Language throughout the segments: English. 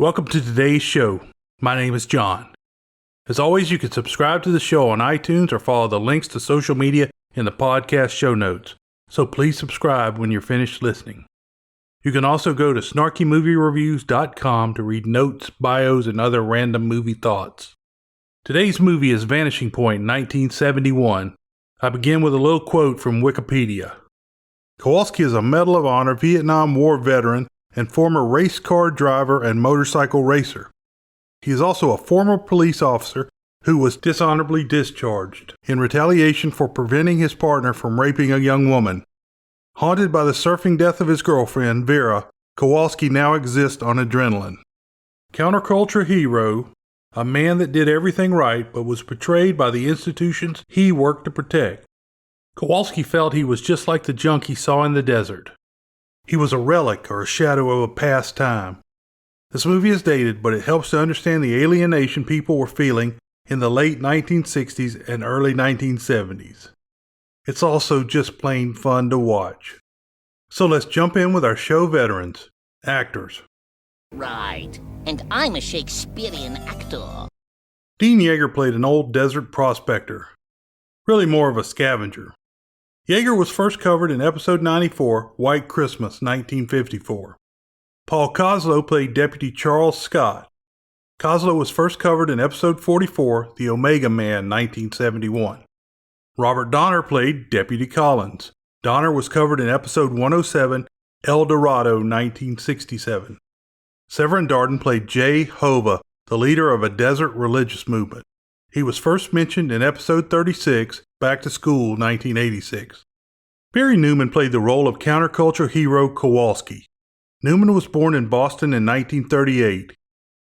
Welcome to today's show. My name is John. As always, you can subscribe to the show on iTunes or follow the links to social media in the podcast show notes. So please subscribe when you're finished listening. You can also go to snarkymoviereviews.com to read notes, bios, and other random movie thoughts. Today's movie is Vanishing Point, 1971. I begin with a little quote from Wikipedia. Kowalski is a Medal of Honor Vietnam War veteran and former race car driver and motorcycle racer. He is also a former police officer who was dishonorably discharged in retaliation for preventing his partner from raping a young woman. Haunted by the surfing death of his girlfriend, Vera, Kowalski now exists on adrenaline. Counterculture hero, a man that did everything right but was betrayed by the institutions he worked to protect. Kowalski felt he was just like the junk he saw in the desert. He was a relic or a shadow of a past time. This movie is dated, but it helps to understand the alienation people were feeling in the late 1960s and early 1970s. It's also just plain fun to watch. So let's jump in with our show veterans, actors. Right, and I'm a Shakespearean actor. Dean Yeager played an old desert prospector, really more of a scavenger. Yeager was first covered in episode 94, White Christmas, 1954. Paul Koslow played Deputy Charles Scott. Koslow was first covered in episode 44, The Omega Man, 1971. Robert Donner played Deputy Collins. Donner was covered in episode 107, El Dorado, 1967. Severin Darden played Jay Hova, the leader of a desert religious movement. He was first mentioned in episode 36, Back to School, 1986. Barry Newman played the role of counterculture hero Kowalski. Newman was born in Boston in 1938.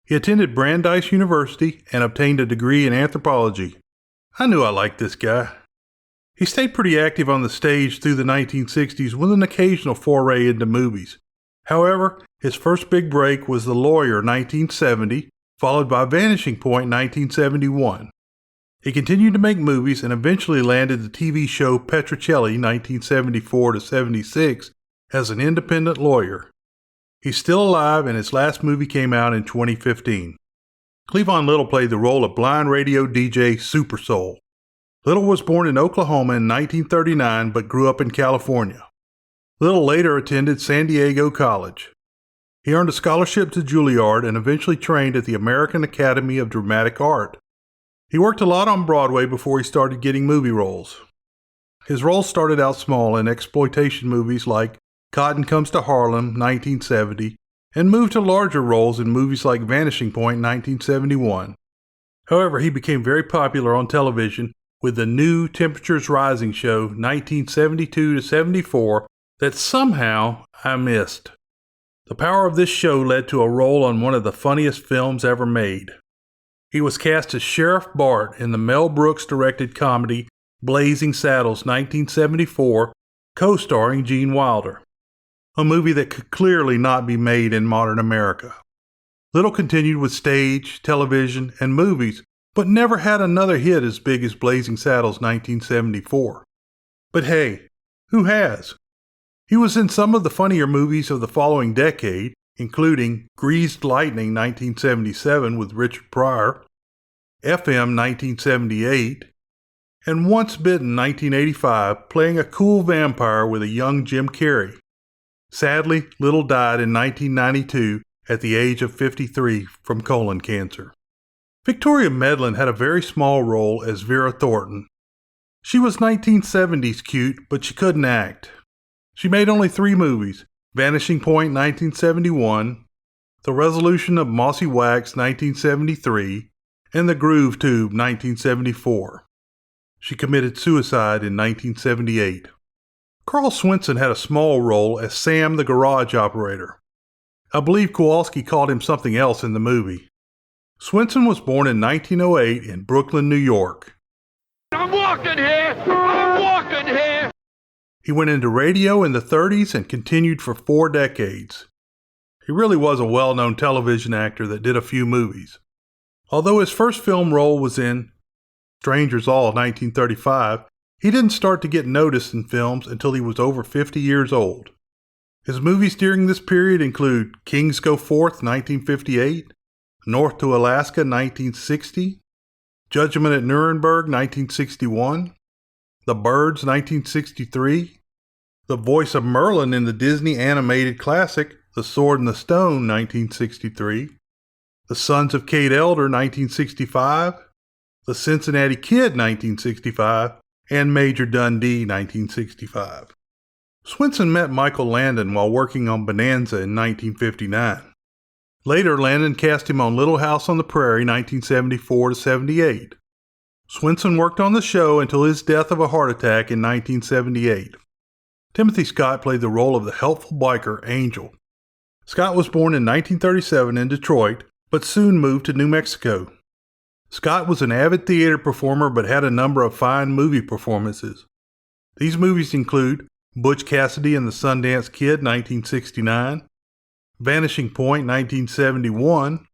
He attended Brandeis University and obtained a degree in anthropology. I knew I liked this guy. He stayed pretty active on the stage through the 1960s with an occasional foray into movies. However, his first big break was The Lawyer, 1970, followed by Vanishing Point, 1971. He continued to make movies and eventually landed the TV show Petrocelli, 1974-76, as an independent lawyer. He's still alive and his last movie came out in 2015. Clevon Little played the role of blind radio DJ Super Soul. Little was born in Oklahoma in 1939 but grew up in California. Little later attended San Diego College. He earned a scholarship to Juilliard and eventually trained at the American Academy of Dramatic Art. He worked a lot on Broadway before he started getting movie roles. His roles started out small in exploitation movies like Cotton Comes to Harlem, 1970, and moved to larger roles in movies like Vanishing Point, 1971. However, he became very popular on television with the New Temperatures Rising show, 1972-74, that somehow I missed. The power of this show led to a role on one of the funniest films ever made. He was cast as Sheriff Bart in the Mel Brooks directed comedy Blazing Saddles, 1974, co-starring Gene Wilder. A movie that could clearly not be made in modern America. Little continued with stage, television, and movies, but never had another hit as big as Blazing Saddles 1974. But hey, who has? He was in some of the funnier movies of the following decade, including Greased Lightning 1977 with Richard Pryor, FM 1978, and Once Bitten 1985, playing a cool vampire with a young Jim Carrey. Sadly, Little died in 1992 at the age of 53 from colon cancer. Victoria Medlin had a very small role as Vera Thornton. She was 1970s cute, but she couldn't act. She made only 3 movies, Vanishing Point 1971, The Resolution of Mossy Wax 1973, and The Groove Tube 1974. She committed suicide in 1978. Carl Swinson had a small role as Sam the garage operator. I believe Kowalski called him something else in the movie. Swinson was born in 1908 in Brooklyn, New York. I'm walking here! I'm walking here! He went into radio in the 30s and continued for 4 decades. He really was a well-known television actor that did a few movies. Although his first film role was in Strangers All, 1935, he didn't start to get noticed in films until he was over 50 years old. His movies during this period include Kings Go Forth, 1958, North to Alaska, 1960, Judgment at Nuremberg, 1961, The Birds, 1963, the voice of Merlin in the Disney animated classic The Sword and the Stone, 1963, The Sons of Kate Elder, 1965, The Cincinnati Kid, 1965, and Major Dundee, 1965. Swinson met Michael Landon while working on Bonanza in 1959. Later, Landon cast him on Little House on the Prairie, 1974-78. Swinson worked on the show until his death of a heart attack in 1978. Timothy Scott played the role of the helpful biker, Angel. Scott was born in 1937 in Detroit, but soon moved to New Mexico. Scott was an avid theater performer but had a number of fine movie performances. These movies include Butch Cassidy and the Sundance Kid, 1969, Vanishing Point, 1971,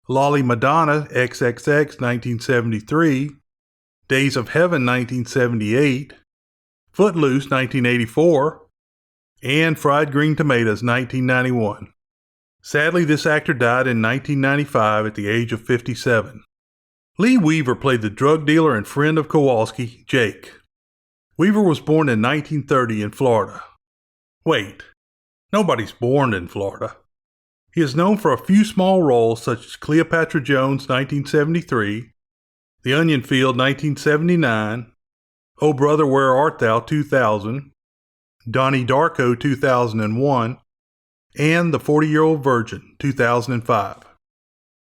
Lolly Madonna, XXX, 1973, Days of Heaven, 1978, Footloose, 1984, and Fried Green Tomatoes, 1991. Sadly, this actor died in 1995 at the age of 57. Lee Weaver played the drug dealer and friend of Kowalski, Jake. Weaver was born in 1930 in Florida. Wait, nobody's born in Florida. He is known for a few small roles such as Cleopatra Jones, 1973, The Onion Field, 1979, Oh Brother, Where Art Thou, 2000, Donnie Darko, 2001, and The 40-Year-Old Virgin, 2005.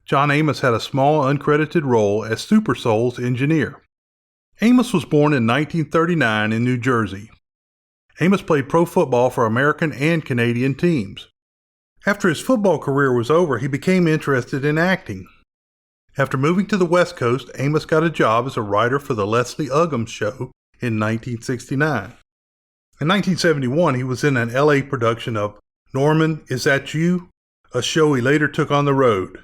John Amos had a small uncredited role as Super Soul's engineer. Amos was born in 1939 in New Jersey. Amos played pro football for American and Canadian teams. After his football career was over, he became interested in acting. After moving to the West Coast, Amos got a job as a writer for the Leslie Uggams Show in 1969. In 1971, he was in an LA production of Norman, Is That You?, a show he later took on the road.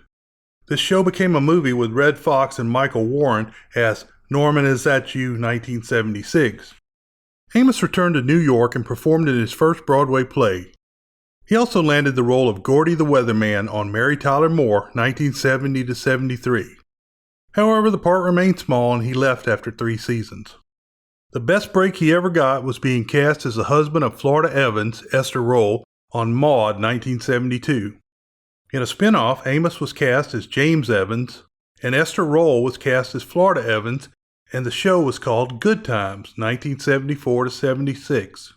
This show became a movie with Red Fox and Michael Warren as Norman, Is That You?, 1976. Amos returned to New York and performed in his first Broadway play. He also landed the role of Gordy the Weatherman on Mary Tyler Moore, 1970-73. However, the part remained small and he left after 3 seasons. The best break he ever got was being cast as the husband of Florida Evans, Esther Roll, on Maude, 1972. In a spin-off, Amos was cast as James Evans, and Esther Roll was cast as Florida Evans, and the show was called Good Times, 1974-76.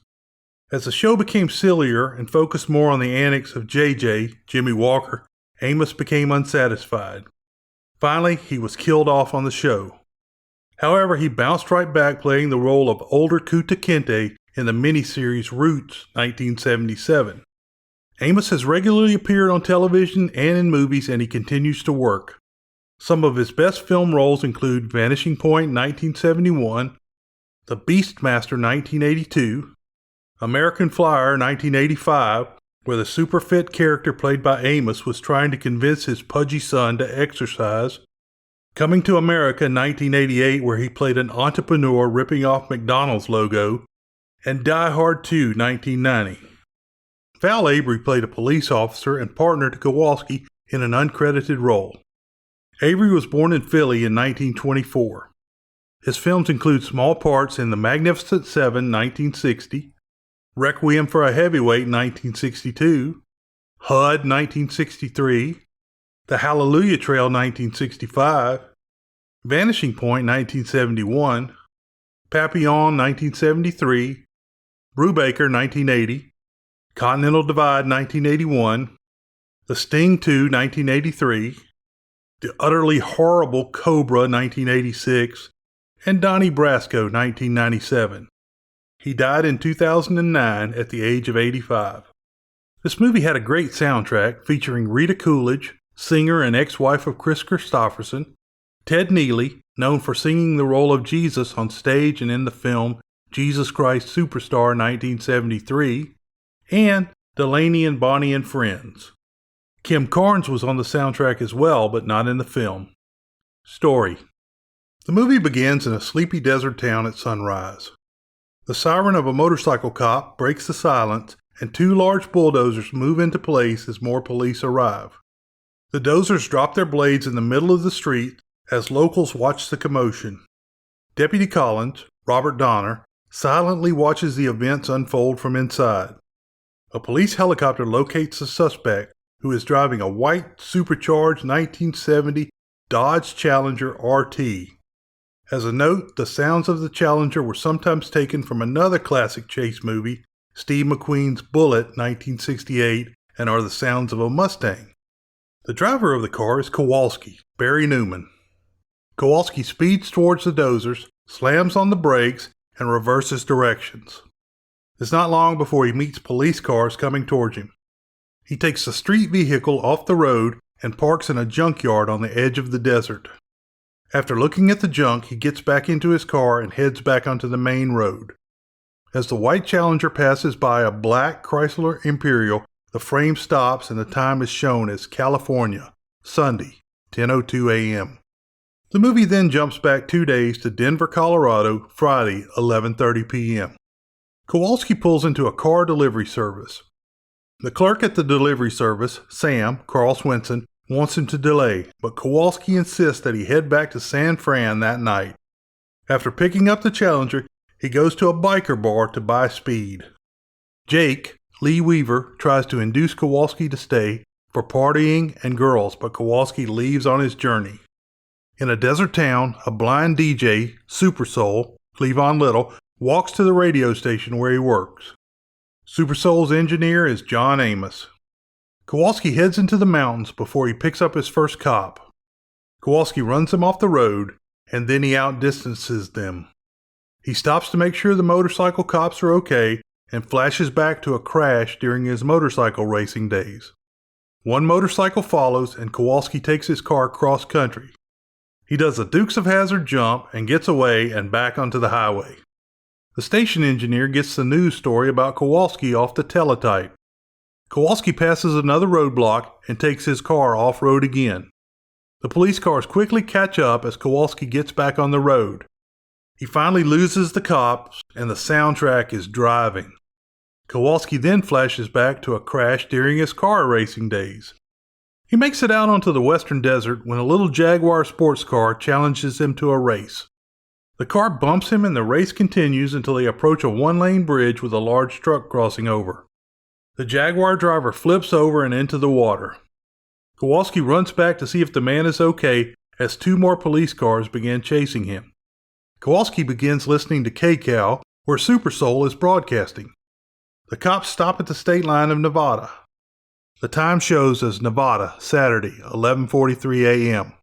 As the show became sillier and focused more on the antics of JJ, Jimmy Walker, Amos became unsatisfied. Finally, he was killed off on the show. However, he bounced right back playing the role of older Kunta Kinte in the miniseries Roots, 1977. Amos has regularly appeared on television and in movies, and he continues to work. Some of his best film roles include Vanishing Point, 1971, The Beastmaster, 1982, American Flyer, 1985, where the super fit character played by Amos was trying to convince his pudgy son to exercise, Coming to America, 1988, where he played an entrepreneur ripping off McDonald's logo, and Die Hard 2, 1990. Val Avery played a police officer and partner to Kowalski in an uncredited role. Avery was born in Philly in 1924. His films include small parts in The Magnificent Seven, 1960, Requiem for a Heavyweight, 1962, HUD, 1963, The Hallelujah Trail, 1965, Vanishing Point, 1971, Papillon, 1973, Brubaker, 1980, Continental Divide, 1981, The Sting 2, 1983, The Utterly Horrible Cobra, 1986, and Donnie Brasco, 1997. He died in 2009 at the age of 85. This movie had a great soundtrack featuring Rita Coolidge, singer and ex-wife of Chris Christopherson, Ted Neely, known for singing the role of Jesus on stage and in the film Jesus Christ Superstar 1973, and Delaney and Bonnie and Friends. Kim Carnes was on the soundtrack as well, but not in the film. Story. The movie begins in a sleepy desert town at sunrise. The siren of a motorcycle cop breaks the silence and 2 large bulldozers move into place as more police arrive. The dozers drop their blades in the middle of the street as locals watch the commotion. Deputy Collins, Robert Donner, silently watches the events unfold from inside. A police helicopter locates the suspect, who is driving a white, supercharged 1970 Dodge Challenger RT. As a note, the sounds of the Challenger were sometimes taken from another classic chase movie, Steve McQueen's Bullitt, 1968, and are the sounds of a Mustang. The driver of the car is Kowalski, Barry Newman. Kowalski speeds towards the dozers, slams on the brakes, and reverses directions. It's not long before he meets police cars coming towards him. He takes the street vehicle off the road and parks in a junkyard on the edge of the desert. After looking at the junk, he gets back into his car and heads back onto the main road. As the white Challenger passes by a black Chrysler Imperial, the frame stops and the time is shown as California, Sunday, 10:02 a.m. The movie then jumps back 2 days to Denver, Colorado, Friday, 11:30 p.m. Kowalski pulls into a car delivery service. The clerk at the delivery service, Sam, Carl Swinson, wants him to delay, but Kowalski insists that he head back to San Fran that night. After picking up the Challenger, he goes to a biker bar to buy speed. Jake, Lee Weaver, tries to induce Kowalski to stay for partying and girls, but Kowalski leaves on his journey. In a desert town, a blind DJ, Super Soul, Clevon Little, walks to the radio station where he works. Super Soul's engineer is John Amos. Kowalski heads into the mountains before he picks up his first cop. Kowalski runs him off the road, and then he outdistances them. He stops to make sure the motorcycle cops are okay and flashes back to a crash during his motorcycle racing days. One motorcycle follows, and Kowalski takes his car cross country. He does a Dukes of Hazzard jump and gets away and back onto the highway. The station engineer gets the news story about Kowalski off the teletype. Kowalski passes another roadblock and takes his car off-road again. The police cars quickly catch up as Kowalski gets back on the road. He finally loses the cops, and the soundtrack is driving. Kowalski then flashes back to a crash during his car racing days. He makes it out onto the western desert when a little Jaguar sports car challenges him to a race. The car bumps him and the race continues until they approach a one-lane bridge with a large truck crossing over. The Jaguar driver flips over and into the water. Kowalski runs back to see if the man is okay as 2 more police cars begin chasing him. Kowalski begins listening to KCAL, where Super Soul is broadcasting. The cops stop at the state line of Nevada. The time shows as Nevada, Saturday, 11:43 a.m.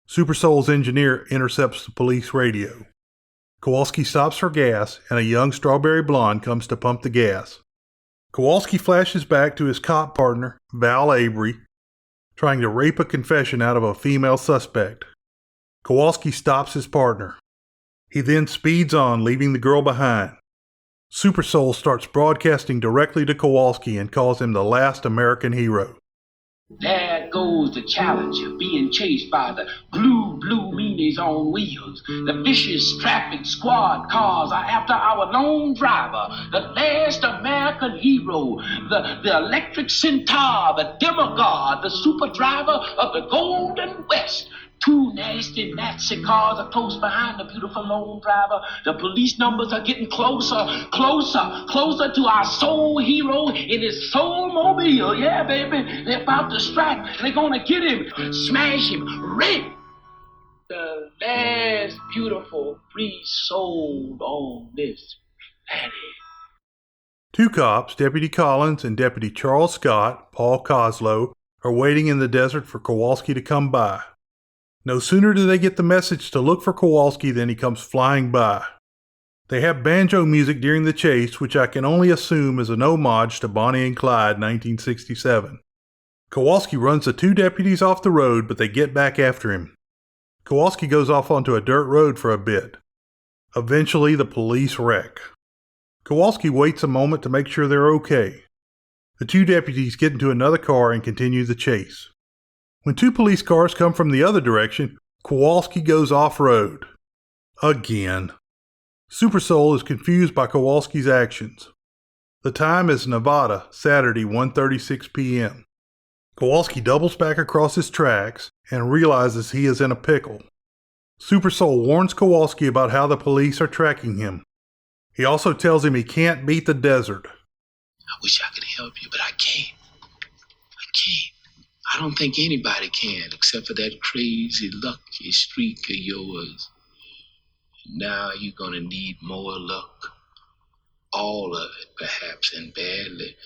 Super Soul's engineer intercepts the police radio. Kowalski stops for gas, and a young strawberry blonde comes to pump the gas. Kowalski flashes back to his cop partner, Val Avery, trying to rape a confession out of a female suspect. Kowalski stops his partner. He then speeds on, leaving the girl behind. Super Soul starts broadcasting directly to Kowalski and calls him the last American hero. There goes the Challenger being chased by the blue meanies on wheels. The vicious traffic squad cars are after our lone driver, the last American hero, the electric centaur, the demigod, the super driver of the Golden West. 2 nasty Nazi cars are close behind the beautiful lone driver. The police numbers are getting closer to our soul hero in his soul mobile. Yeah, baby, they're about to strike. They're gonna get him, smash him, rip the last beautiful free soul on this planet. 2 cops, Deputy Collins and Deputy Charles Scott, Paul Coslow, are waiting in the desert for Kowalski to come by. No sooner do they get the message to look for Kowalski than he comes flying by. They have banjo music during the chase, which I can only assume is an homage to Bonnie and Clyde, 1967. Kowalski runs the 2 deputies off the road, but they get back after him. Kowalski goes off onto a dirt road for a bit. Eventually, the police wreck. Kowalski waits a moment to make sure they're okay. The 2 deputies get into another car and continue the chase. When 2 police cars come from the other direction, Kowalski goes off-road. Again. Super Soul is confused by Kowalski's actions. The time is Nevada, Saturday, 1:36 p.m. Kowalski doubles back across his tracks and realizes he is in a pickle. Super Soul warns Kowalski about how the police are tracking him. He also tells him he can't beat the desert. I wish I could help you, but I can't. I don't think anybody can, except for that crazy, lucky streak of yours. Now you're gonna need more luck. All of it, perhaps, and badly.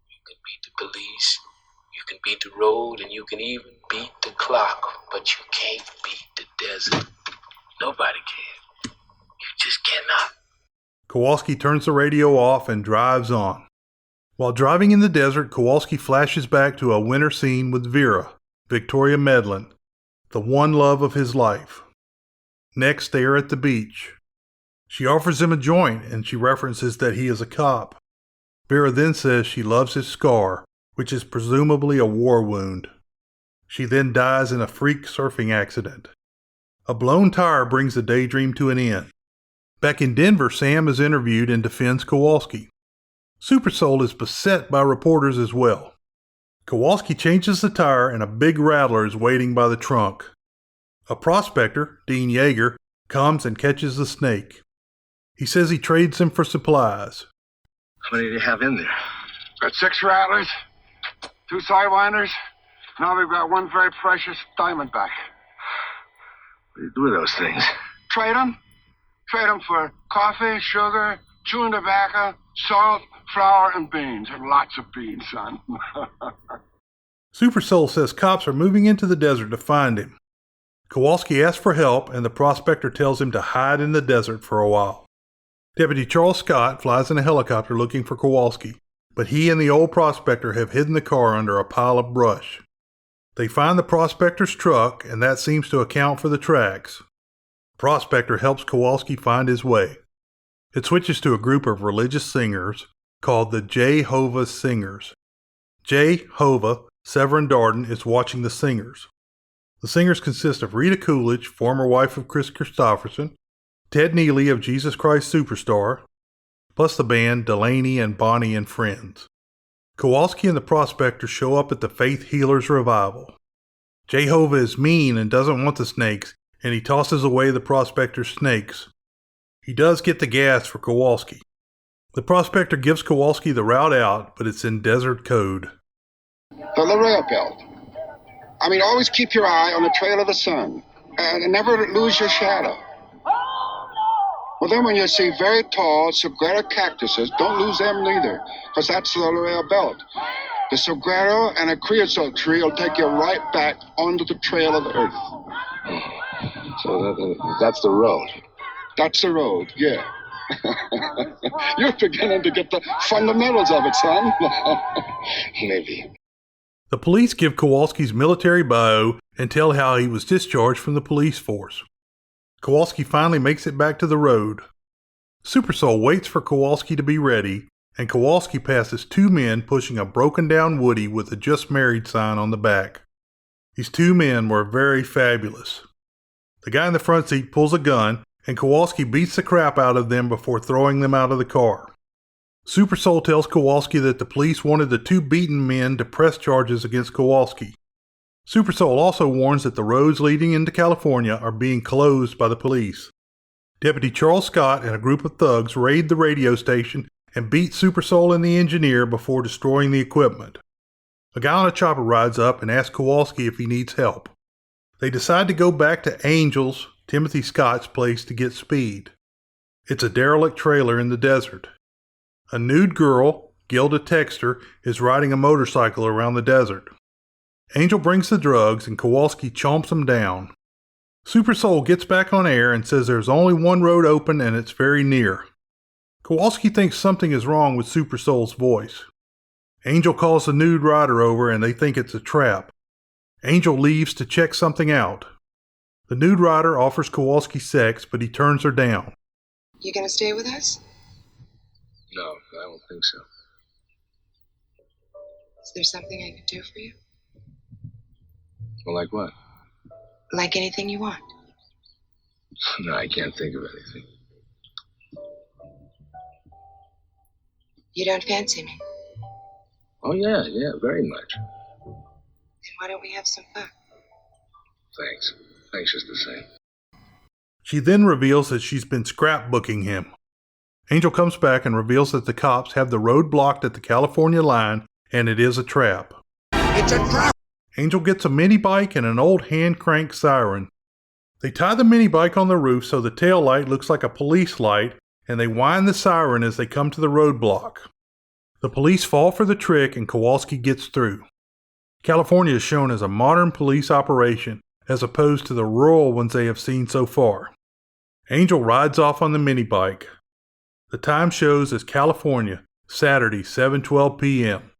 You can beat the police, you can beat the road, and you can even beat the clock, but you can't beat the desert. Nobody can. You just cannot. Kowalski turns the radio off and drives on. While driving in the desert, Kowalski flashes back to a winter scene with Vera, Victoria Medlin, the one love of his life. Next, they are at the beach. She offers him a joint and she references that he is a cop. Vera then says she loves his scar, which is presumably a war wound. She then dies in a freak surfing accident. A blown tire brings the daydream to an end. Back in Denver, Sam is interviewed and defends Kowalski. Super Soul is beset by reporters as well. Kowalski changes the tire and a big rattler is waiting by the trunk. A prospector, Dean Yeager, comes and catches the snake. He says he trades him for supplies. How many do you have in there? Got 6 rattlers, 2 sidewinders. Now we've got 1 very precious diamondback. What do you do with those things? Trade them. Trade them for coffee, sugar, chewing tobacco, salt, flour, and beans. And lots of beans, son. Super Soul says cops are moving into the desert to find him. Kowalski asks for help and the prospector tells him to hide in the desert for a while. Deputy Charles Scott flies in a helicopter looking for Kowalski, but he and the old prospector have hidden the car under a pile of brush. They find the prospector's truck and that seems to account for the tracks. The prospector helps Kowalski find his way. It switches to a group of religious singers called the Jehovah's Singers. Jehovah, Severin Darden, is watching the singers. The singers consist of Rita Coolidge, former wife of Chris Christopherson, Ted Neely of Jesus Christ Superstar, plus the band Delaney and Bonnie and Friends. Kowalski and the prospector show up at the Faith Healers Revival. Jehovah is mean and doesn't want the snakes, and he tosses away the prospector's snakes. He does get the gas for Kowalski. The prospector gives Kowalski the route out, but it's in desert code. The Larea Belt. Always keep your eye on the trail of the sun, and never lose your shadow. Well, then when you see very tall saguaro cactuses, don't lose them neither, because that's the Larea Belt. The saguaro and a creosote tree will take you right back onto the trail of the earth. So that's the road? That's the road, yeah. You're beginning to get the fundamentals of it, son. Maybe. The police give Kowalski's military bio and tell how he was discharged from the police force. Kowalski finally makes it back to the road. Super Soul waits for Kowalski to be ready, and Kowalski passes 2 men pushing a broken-down Woody with a Just Married sign on the back. These 2 men were very fabulous. The guy in the front seat pulls a gun, and Kowalski beats the crap out of them before throwing them out of the car. Super Soul tells Kowalski that the police wanted the 2 beaten men to press charges against Kowalski. Super Soul also warns that the roads leading into California are being closed by the police. Deputy Charles Scott and a group of thugs raid the radio station and beat Super Soul and the engineer before destroying the equipment. A guy on a chopper rides up and asks Kowalski if he needs help. They decide to go back to Angel's, Timothy Scott's place, to get speed. It's a derelict trailer in the desert. A nude girl, Gilda Texter, is riding a motorcycle around the desert. Angel brings the drugs and Kowalski chomps them down. Super Soul gets back on air and says there's only one road open and it's very near. Kowalski thinks something is wrong with Super Soul's voice. Angel calls the nude rider over and they think it's a trap. Angel leaves to check something out. The nude rider offers Kowalski sex, but he turns her down. You gonna stay with us? No, I don't think so. Is there something I can do for you? Well, like what? Like anything you want. No, I can't think of anything. You don't fancy me? Oh, yeah, very much. Then why don't we have some fun? Thanks. Thanks just the same. She then reveals that she's been scrapbooking him. Angel comes back and reveals that the cops have the road blocked at the California line and it is a trap. It's a trap! Angel gets a mini bike and an old hand crank siren. They tie the mini bike on the roof so the tail light looks like a police light, and they wind the siren as they come to the roadblock. The police fall for the trick and Kowalski gets through. California is shown as a modern police operation, as opposed to the rural ones they have seen so far. Angel rides off on the mini bike. The time shows as California, Saturday, 7:12 p.m.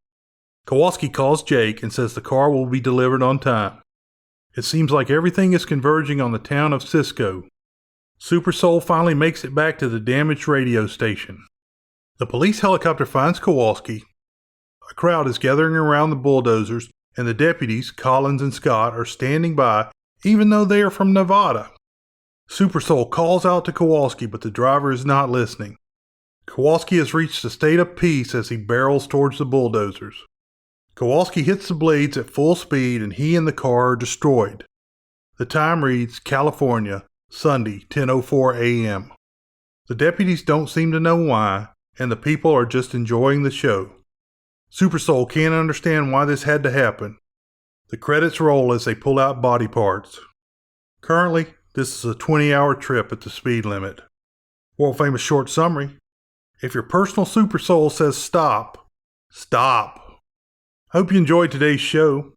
Kowalski calls Jake and says the car will be delivered on time. It seems like everything is converging on the town of Cisco. Super Soul finally makes it back to the damaged radio station. The police helicopter finds Kowalski. A crowd is gathering around the bulldozers, and the deputies, Collins and Scott, are standing by, even though they are from Nevada. Super Soul calls out to Kowalski, but the driver is not listening. Kowalski has reached a state of peace as he barrels towards the bulldozers. Kowalski hits the blades at full speed and he and the car are destroyed. The time reads California, Sunday, 10:04 a.m. The deputies don't seem to know why, and the people are just enjoying the show. Super Soul can't understand why this had to happen. The credits roll as they pull out body parts. Currently, this is a 20-hour trip at the speed limit. World famous short summary. If your personal Super Soul says stop, stop. Hope you enjoyed today's show.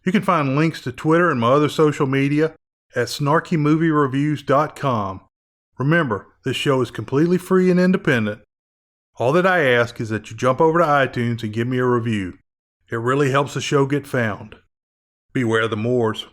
You can find links to Twitter and my other social media at snarkymoviereviews.com. Remember, this show is completely free and independent. All that I ask is that you jump over to iTunes and give me a review. It really helps the show get found. Beware the Moors.